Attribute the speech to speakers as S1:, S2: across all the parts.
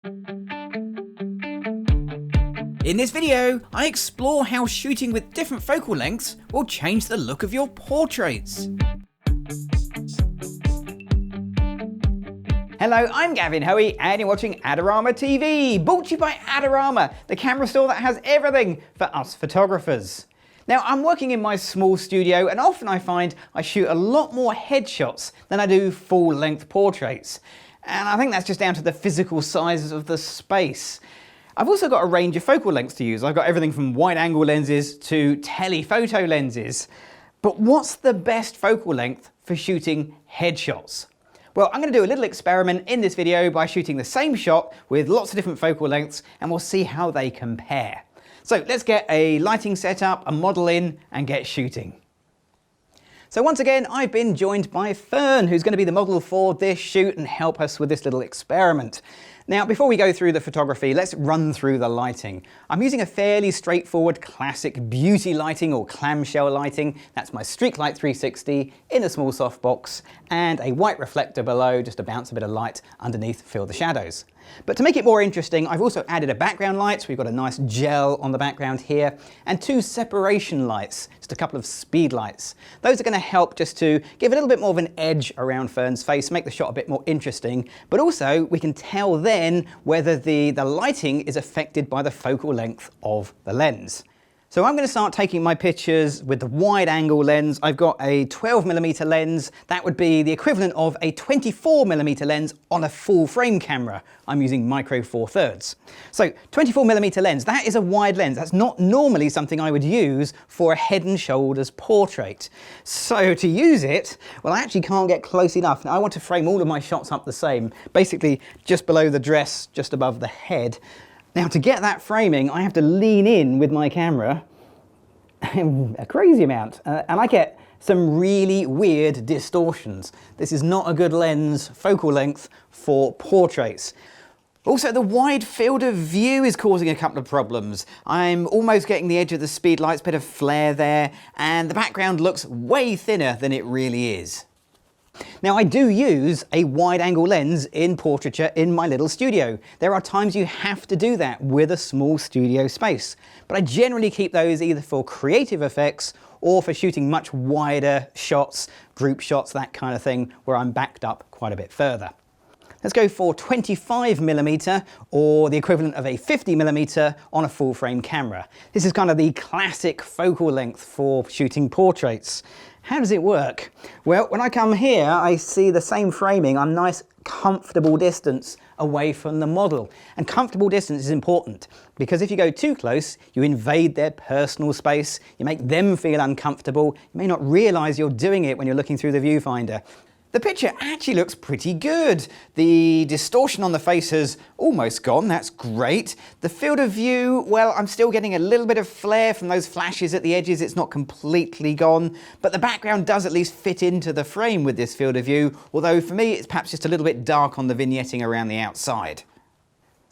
S1: In this video, I explore how shooting with different focal lengths will change the look of your portraits. Hello, I'm Gavin Hoey and you're watching Adorama TV, brought to you by Adorama, the camera store that has everything for us photographers. Now, I'm working in my small studio and often I find I shoot a lot more headshots than I do full-length portraits. And I think that's just down to the physical size of the space. I've also got a range of focal lengths to use. I've got everything from wide-angle lenses to telephoto lenses. But what's the best focal length for shooting headshots? Well, I'm going to do a little experiment in this video by shooting the same shot with lots of different focal lengths and we'll see how they compare. So let's get a lighting set up, a model in and get shooting. So once again, I've been joined by Fern, who's going to be the model for this shoot and help us with this little experiment. Now, before we go through the photography, let's run through the lighting. I'm using a fairly straightforward classic beauty lighting or clamshell lighting. That's my Streetlight 360 in a small softbox and a white reflector below just to bounce a bit of light underneath, fill the shadows. But to make it more interesting, I've also added a background light. So we've got a nice gel on the background here and two separation lights, just a couple of speed lights. Those are going to help just to give a little bit more of an edge around Fern's face, make the shot a bit more interesting, but also we can tell then whether the lighting is affected by the focal length of the lens. So I'm going to start taking my pictures with the wide angle lens. I've got a 12mm lens. That would be the equivalent of a 24mm lens on a full frame camera. I'm using micro four thirds. So 24mm lens, that is a wide lens. That's not normally something I would use for a head and shoulders portrait. So to use it, well, I actually can't get close enough. Now I want to frame all of my shots up the same, basically just below the dress, just above the head. Now to get that framing, I have to lean in with my camera a crazy amount and I get some really weird distortions. This is not a good lens focal length for portraits. Also, the wide field of view is causing a couple of problems. I'm almost getting the edge of the speed lights, bit of flare there, and the background looks way thinner than it really is. Now I do use a wide angle lens in portraiture in my little studio. There are times you have to do that with a small studio space, but I generally keep those either for creative effects or for shooting much wider shots, group shots, that kind of thing, where I'm backed up quite a bit further. Let's go for 25mm or the equivalent of a 50mm on a full frame camera. This is kind of the classic focal length for shooting portraits. How does it work? Well, when I come here, I see the same framing. I'm nice, comfortable distance away from the model. And comfortable distance is important because if you go too close, you invade their personal space, you make them feel uncomfortable. You may not realize you're doing it when you're looking through the viewfinder. The picture actually looks pretty good. The distortion on the face has almost gone, that's great. The field of view, well, I'm still getting a little bit of flare from those flashes at the edges, it's not completely gone, but the background does at least fit into the frame with this field of view, although for me it's perhaps just a little bit dark on the vignetting around the outside.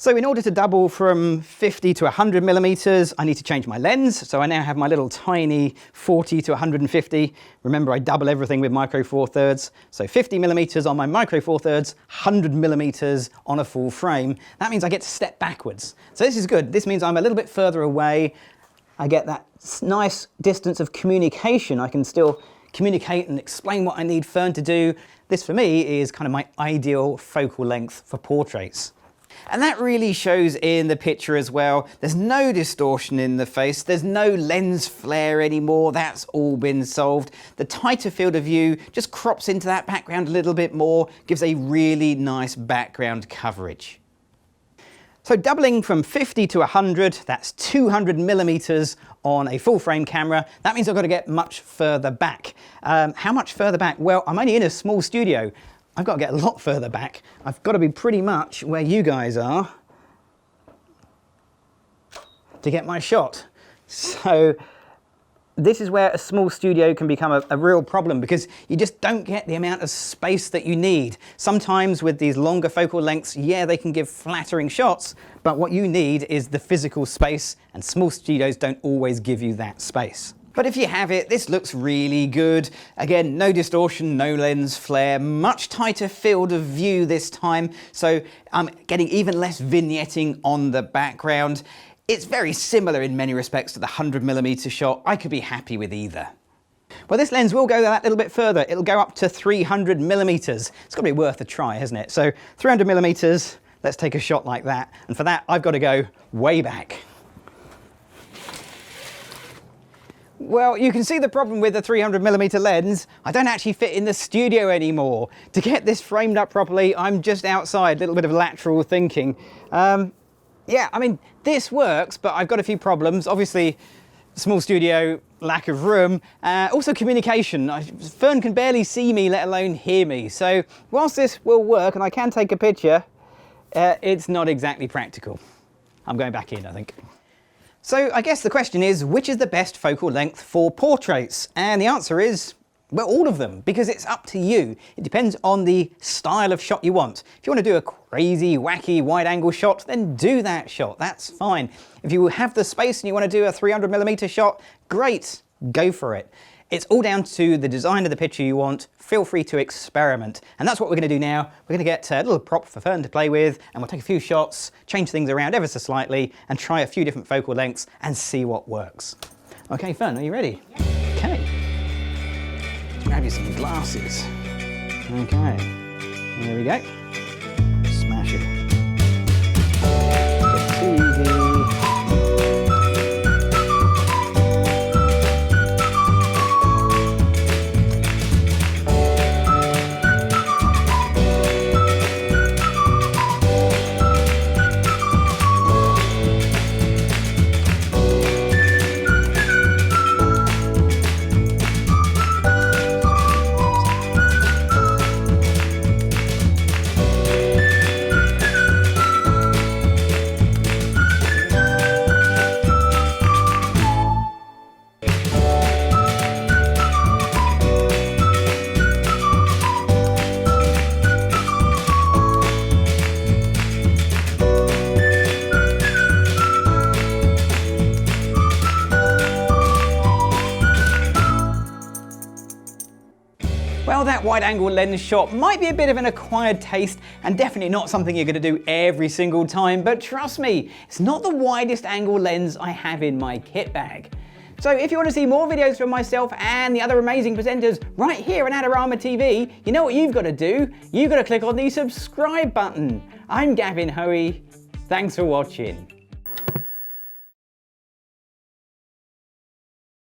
S1: So in order to double from 50 to 100mm, I need to change my lens. So I now have my little tiny 40 to 150. Remember, I double everything with micro four thirds. So 50mm on my micro four thirds, 100mm on a full frame. That means I get to step backwards. So this is good. This means I'm a little bit further away. I get that nice distance of communication. I can still communicate and explain what I need Fern to do. This for me is kind of my ideal focal length for portraits. And that really shows in the picture as well. There's no distortion in the face, there's no lens flare anymore, that's all been solved. The tighter field of view just crops into that background a little bit more, gives a really nice background coverage. So doubling from 50 to 100, that's 200mm on a full frame camera. That means I've got to get much further back. How much further back? Well, I'm only in a small studio. I've got to get a lot further back. I've got to be pretty much where you guys are to get my shot. So this is where a small studio can become a real problem because you just don't get the amount of space that you need. Sometimes with these longer focal lengths, yeah, they can give flattering shots, but what you need is the physical space, and small studios don't always give you that space. But if you have it, this looks really good. Again, no distortion, no lens flare, much tighter field of view this time, so I'm getting even less vignetting on the background. It's very similar in many respects to the 100mm shot. I could be happy with either. Well, this lens will go that little bit further. It'll go up to 300mm. It's got to be worth a try, hasn't it? So 300mm, let's take a shot like that. And for that, I've got to go way back. Well, you can see the problem with the 300mm lens. I don't actually fit in the studio anymore. To get this framed up properly, I'm just outside. A little bit of lateral thinking. Yeah, I mean, this works, but I've got a few problems. Obviously, small studio, lack of room, also communication. Fern can barely see me, let alone hear me. So whilst this will work and I can take a picture, it's not exactly practical. I'm going back in, I think. So I guess the question is, which is the best focal length for portraits? And the answer is, well, all of them, because it's up to you. It depends on the style of shot you want. If you want to do a crazy, wacky, wide-angle shot, then do that shot. That's fine. If you have the space and you want to do a 300mm shot, great, go for it. It's all down to the design of the picture you want. Feel free to experiment. And that's what we're going to do now. We're going to get a little prop for Fern to play with, and we'll take a few shots, change things around ever so slightly, and try a few different focal lengths and see what works. Okay, Fern, are you ready?
S2: Yeah.
S1: Okay. Grab you some glasses. Okay, here we go. Smash it. It's easy. Well, that wide-angle lens shot might be a bit of an acquired taste and definitely not something you're going to do every single time, but trust me, it's not the widest angle lens I have in my kit bag. So if you want to see more videos from myself and the other amazing presenters right here on Adorama TV, you know what you've got to do? You've got to click on the subscribe button. I'm Gavin Hoey. Thanks for watching.